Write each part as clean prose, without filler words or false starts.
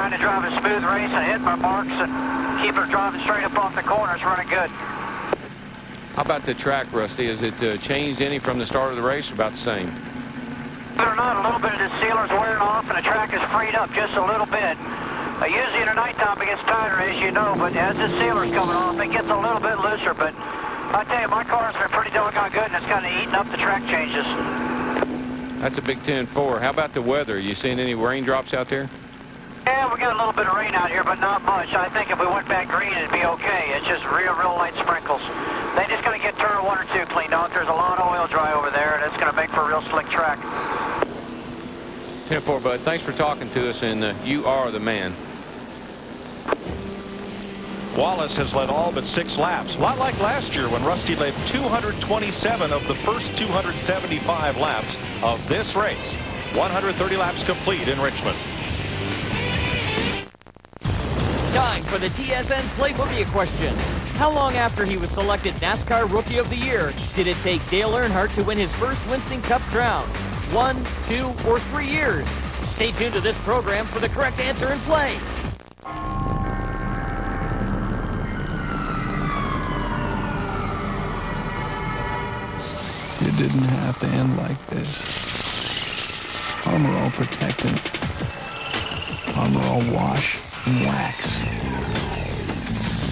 trying to drive a smooth race and hit my marks and keep her driving straight up off the corners, running good. How about the track, Rusty? Has it changed any from the start of the race? About the same? Believe it or not, a little bit of the sealer's wearing off and the track is freed up just a little bit. Usually in the nighttime it gets tighter, as you know, but as the sealer's coming off, it gets a little bit looser. But I tell you, my car's been pretty doggone good, and it's kind of eating up the track changes. That's a big 10-4. How about the weather? You seeing any raindrops out there? Yeah, we got a little bit of rain out here, but not much. I think if we went back green, it'd be okay. It's just real light sprinkles. They just got to get turn 1 or 2 cleaned out. There's a lot of oil dry over there, and it's going to make for a real slick track. 10-4, bud. Thanks for talking to us, and you are the man. Wallace has led all but 6 laps. A lot like last year when Rusty led 227 of the first 275 laps of this race. 130 laps complete in Richmond. Time for the TSN Playbook question. How long after he was selected NASCAR Rookie of the Year did it take Dale Earnhardt to win his first Winston Cup crown? 1, 2, or 3 years? Stay tuned to this program for the correct answer and play. It didn't have to end like this. Armor All Protectant. Armor All Wash and Wax.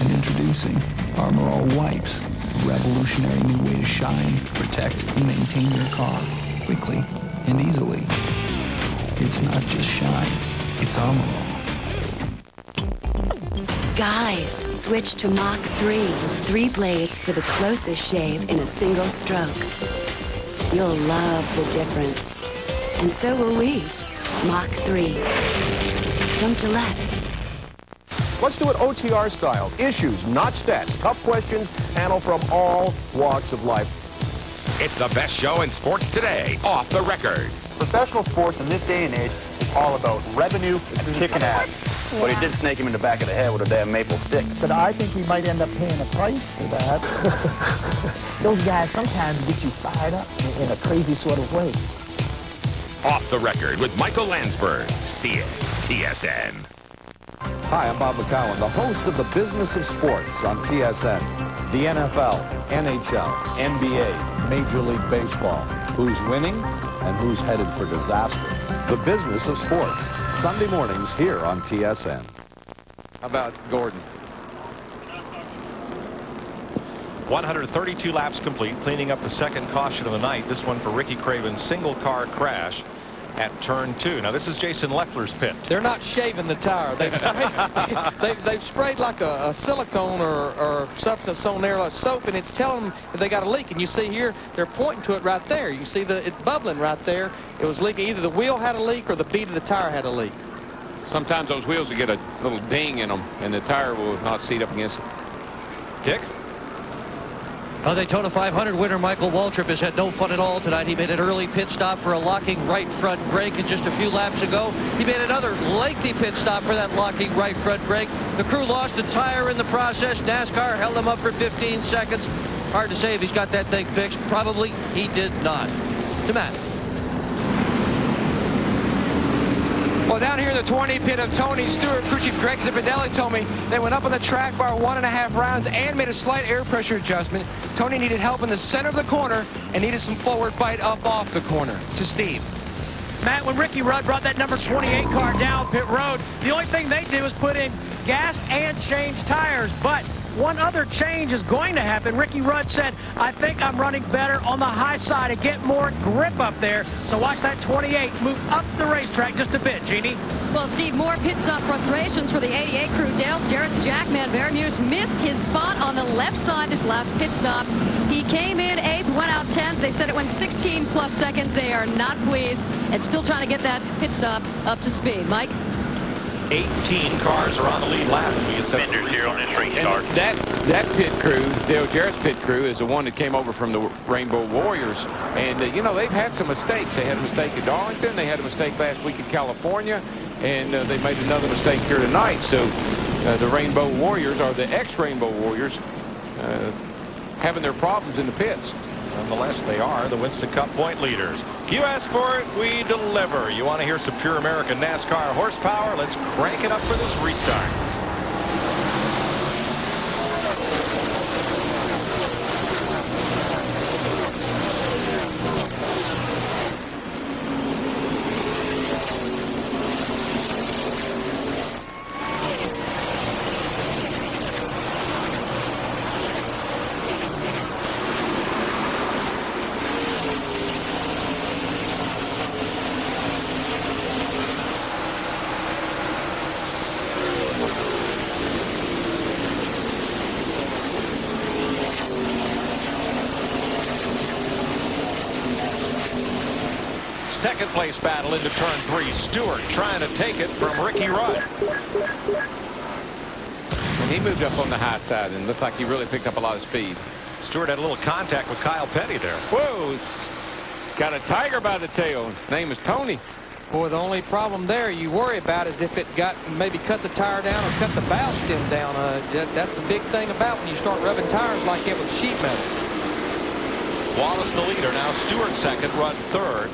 And introducing Armor All Wipes, a revolutionary new way to shine, protect, and maintain your car quickly and easily. It's not just shine, it's Armor All. Guys, switch to Mach 3. 3 blades for the closest shave in a single stroke. You'll love the difference. And so will we. Mach 3. From Gillette. Let's do it OTR style. Issues, not stats. Tough questions, panel from all walks of life. It's the best show in sports today, Off the Record. Professional sports in this day and age is all about revenue and kicking ass. But he did snake him in the back of the head with a damn maple stick. But I think we might end up paying a price for that. Those guys sometimes get you fired up in a crazy sort of way. Off the Record with Michael Landsberg, TSN. Hi, I'm Bob McCowan, the host of The Business of Sports on TSN. The NFL, NHL, NBA, Major League Baseball. Who's winning and who's headed for disaster. The Business of Sports, Sunday mornings here on TSN. How about Gordon? 132 laps complete, cleaning up the second caution of the night. This one for Ricky Craven's single car crash at turn 2. Now this is Jason Leffler's pit. They're not shaving the tire. They've sprayed like a silicone or substance on there like soap, and it's telling them that they got a leak. And you see here, they're pointing to it right there. You see it bubbling right there. It was leaking. Either the wheel had a leak or the bead of the tire had a leak. Sometimes those wheels will get a little ding in them, and the tire will not seat up against it. Dick? Daytona 500 winner Michael Waltrip has had no fun at all tonight. He made an early pit stop for a locking right front brake, and just a few laps ago he made another lengthy pit stop for that locking right front brake. The crew lost a tire in the process. NASCAR held him up for 15 seconds. Hard to say if he's got that thing fixed. Probably he did not. To Matt. Well, down here in the 20 pit of Tony Stewart, crew chief Greg Zipadelli told me they went up on the track bar 1.5 rounds and made a slight air pressure adjustment. Tony needed help in the center of the corner and needed some forward bite up off the corner. To Steve. Matt, when Ricky Rudd brought that number 28 car down pit road, the only thing they did was put in gas and change tires. But one other change is going to happen. Ricky Rudd said, I think I'm running better on the high side and get more grip up there. So watch that 28 move up the racetrack just a bit, Jeannie. Well, Steve, more pit stop frustrations for the 88 crew. Dale Jarrett's Jackman Vermeers missed his spot on the left side this last pit stop. He came in 8th, went out 10th. They said it went 16 plus seconds. They are not pleased and still trying to get that pit stop up to speed. Mike? 18 cars are on the lead lap. We get set Bender zero on this restart. That pit crew, Dale Jarrett's pit crew, is the one that came over from the Rainbow Warriors. And, you know, they've had some mistakes. They had a mistake at Darlington. They had a mistake last week in California. And they made another mistake here tonight. So the Rainbow Warriors, or the ex-Rainbow Warriors, having their problems in the pits. Nonetheless, they are the Winston Cup point leaders. You ask for it, we deliver. You want to hear some pure American NASCAR horsepower? Let's crank it up for this restart. Second place battle into turn 3. Stewart trying to take it from Ricky Rudd. And he moved up on the high side and looked like he really picked up a lot of speed. Stewart had a little contact with Kyle Petty there. Whoa. Got a tiger by the tail. His name is Tony. Boy, the only problem there you worry about is if it got maybe cut the tire down or cut the valve stem down. That's the big thing about when you start rubbing tires like that with sheet metal. Wallace the leader. Now Stewart second, Rudd third.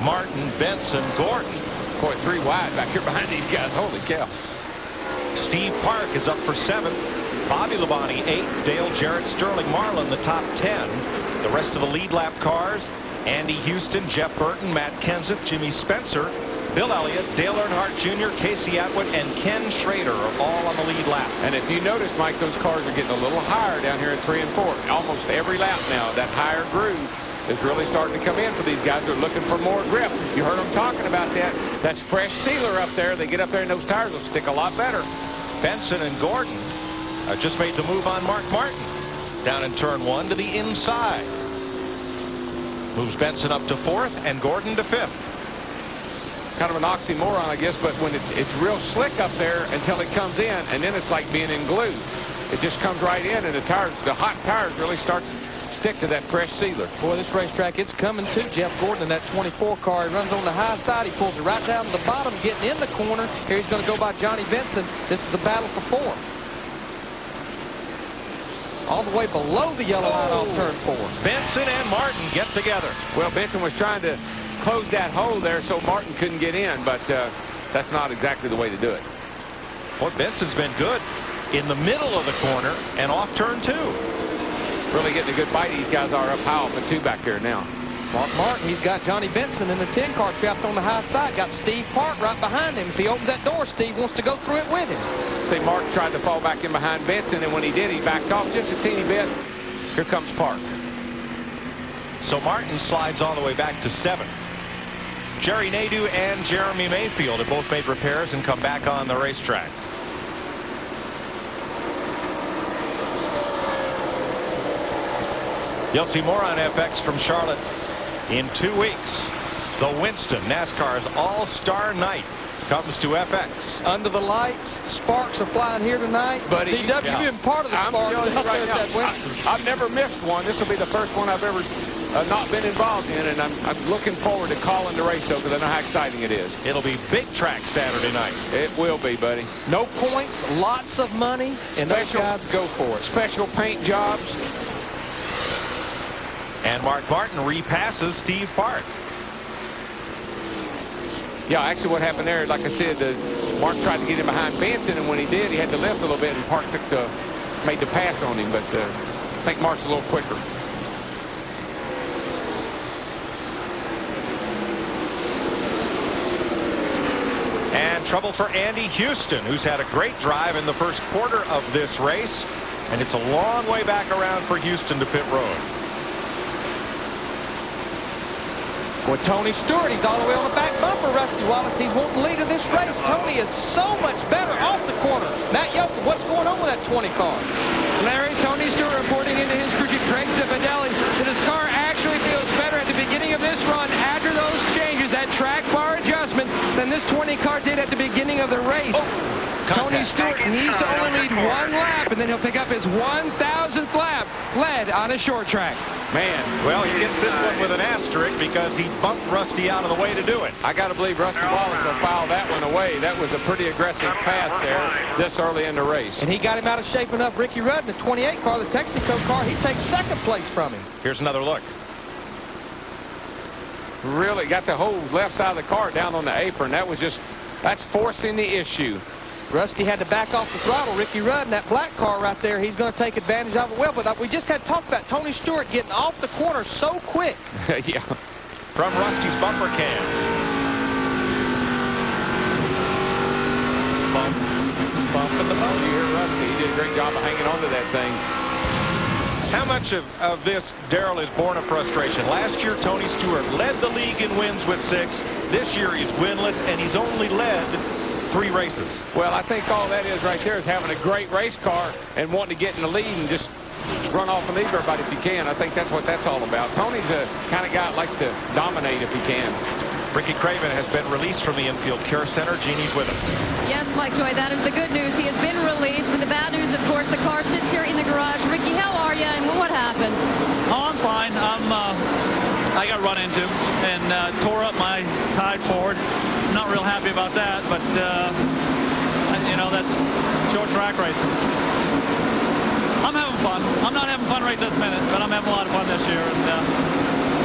Martin, Benson, Gordon. Boy, 3 wide back here behind these guys. Holy cow. Steve Park is up for 7th. Bobby Labonte 8th. Dale Jarrett, Sterling Marlin the top 10. The rest of the lead lap cars: Andy Houston, Jeff Burton, Matt Kenseth, Jimmy Spencer, Bill Elliott, Dale Earnhardt Jr., Casey Atwood, and Ken Schrader are all on the lead lap. And if you notice, Mike, those cars are getting a little higher down here at 3 and 4. Almost every lap now, that higher groove is really starting to come in for these guys. They're looking for more grip. You heard them talking about that. That's fresh sealer up there. They get up there and those tires will stick a lot better. Benson and Gordon just made the move on Mark Martin. Down in turn 1 to the inside. Moves Benson up to 4th and Gordon to 5th. Kind of an oxymoron, I guess, but when it's real slick up there until it comes in, and then it's like being in glue. It just comes right in, and the hot tires really start to stick to that fresh sealer. Boy, this racetrack, it's coming to Jeff Gordon in that 24 car. He runs on the high side. He pulls it right down to the bottom, getting in the corner. Here he's going to go by Johnny Benson. This is a battle for 4. All the way below the yellow line on turn 4. Benson and Martin get together. Well, Benson was trying to close that hole there so Martin couldn't get in, but that's not exactly the way to do it. Boy, Benson's been good in the middle of the corner and off turn 2. Really getting a good bite. These guys are up high off the 2 back here now. Mark Martin, he's got Johnny Benson in the 10 car trapped on the high side. Got Steve Park right behind him. If he opens that door, Steve wants to go through it with him. See, Mark tried to fall back in behind Benson, and when he did, he backed off just a teeny bit. Here comes Park. So Martin slides all the way back to 7th. Jerry Nadeau and Jeremy Mayfield have both made repairs and come back on the racetrack. You'll see more on FX from Charlotte in 2 weeks. The Winston NASCAR's All-Star Night comes to FX. Under the lights, sparks are flying here tonight. Buddy, DW, you've been part of the sparks out there at that Winston. I've never missed one. This will be the first one I've ever not been involved in, and I'm looking forward to calling the race over because I know how exciting it is. It'll be big track Saturday night. It will be, buddy. No points, lots of money, and those guys go for it. Special paint jobs. And Mark Martin repasses Steve Park. Yeah, actually what happened there, like I said, Mark tried to get him behind Benson, and when he did, he had to lift a little bit, and Park made the pass on him, but I think Mark's a little quicker. And trouble for Andy Houston, who's had a great drive in the first quarter of this race, and it's a long way back around for Houston to pit road. Well, Tony Stewart, he's all the way on the back bumper. Rusty Wallace, he's wanting lead of this race. Tony is so much better off the corner. Matt Yoakum, what's going on with that 20 car? Larry, Tony Stewart reporting into his crew chief Greg Zipadelli that his car actually feels better at the beginning of this run after those changes, that track bar adjustment, than this 20 car did at the beginning of the race. Tony Stewart needs to only lead 1 lap, and then he'll pick up his 1,000th lap led on a short track. Man. Well, he gets this one with an asterisk because he bumped Rusty out of the way to do it. I got to believe Rusty Wallace will file that one away. That was a pretty aggressive pass there this early in the race. And he got him out of shaping up Ricky Rudd in the 28 car, the Texaco car. He takes second place from him. Here's another look. really got the whole left side of the car down on the apron. That's forcing the issue. Rusty had to back off the throttle. Ricky Rudd in that black car right there, he's going to take advantage of it well. But we just had talked about Tony Stewart getting off the corner so quick. Yeah. From Rusty's bumper cam. Bump in the bump. You hear Rusty. He did a great job of hanging on to that thing. How much of this, Darrell, is born of frustration? Last year, Tony Stewart led the league in wins with 6. This year, he's winless, and he's only led 3 races. Well, I think all that is right there is having a great race car and wanting to get in the lead and just run off and leave everybody if you can. I think that's what that's all about. Tony's a kind of guy that likes to dominate if he can. Ricky Craven has been released from the infield care center. Jeannie's with him. Yes, Mike Joy, that is the good news. He has been released. But the bad news, of course, the car sits here in the garage. Ricky, how are you, and what happened? Oh, I'm fine. I got run into and tore up my tide forward. Not real happy about that, but you know, that's short track racing. I'm having fun. I'm not having fun right this minute, but I'm having a lot of fun this year, and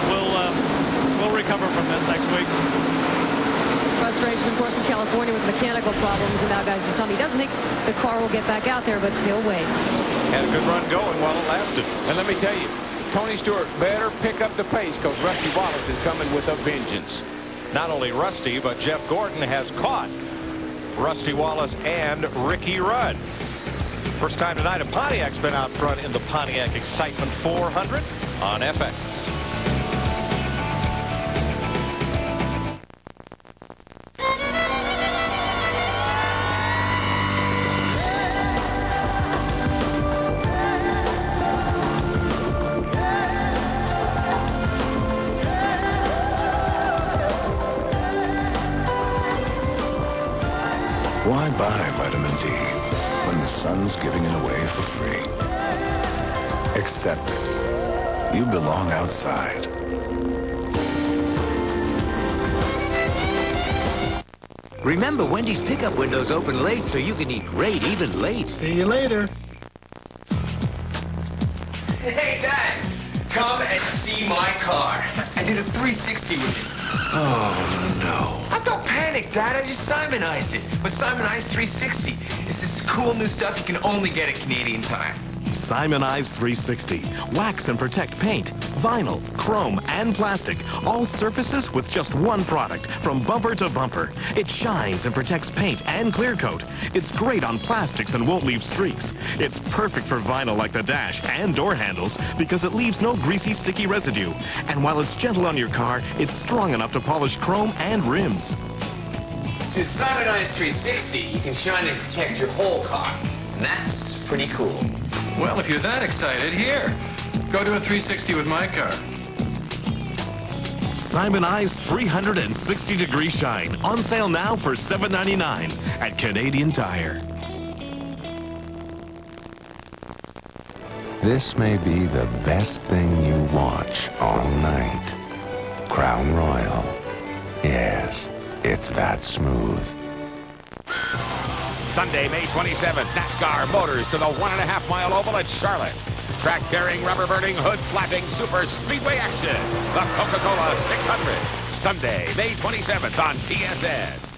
we'll recover from this next week. Frustration, of course, in California with mechanical problems, and now guys just tell me he doesn't think the car will get back out there, but he'll wait. Had a good run going while it lasted. And let me tell you, Tony Stewart better pick up the pace because Rusty Wallace is coming with a vengeance. Not only Rusty, but Jeff Gordon has caught Rusty Wallace and Ricky Rudd. First time tonight, a Pontiac's been out front in the Pontiac Excitement 400 on FX. Why buy vitamin D when the sun's giving it away for free? Accept it. You belong outside. Remember, Wendy's pickup windows open late so you can eat great even late. See you later. Hey, Dad, come and see my car. I did a 360 with it. Oh, no. Don't panic, Dad. I just Simonized it. With Simonized 360. It's this cool new stuff you can only get at Canadian Tire. Simonized 360. Wax and protect paint, vinyl, chrome, and plastic. All surfaces with just one product, from bumper to bumper. It shines and protects paint and clear coat. It's great on plastics and won't leave streaks. It's perfect for vinyl like the dash and door handles because it leaves no greasy, sticky residue. And while it's gentle on your car, it's strong enough to polish chrome and rims. With Simonized 360, you can shine and protect your whole car. And that's pretty cool. Well, if you're that excited, here. Go to a 360 with my car. Simonized 360-degree shine. On sale now for $7.99 at Canadian Tire. This may be the best thing you watch all night. Crown Royal. Yes, it's that smooth. Sunday, May 27th, NASCAR Motors to the 1.5-mile oval at Charlotte. Track-tearing, rubber-burning, hood-flapping super speedway action. The Coca-Cola 600. Sunday, May 27th on TSN.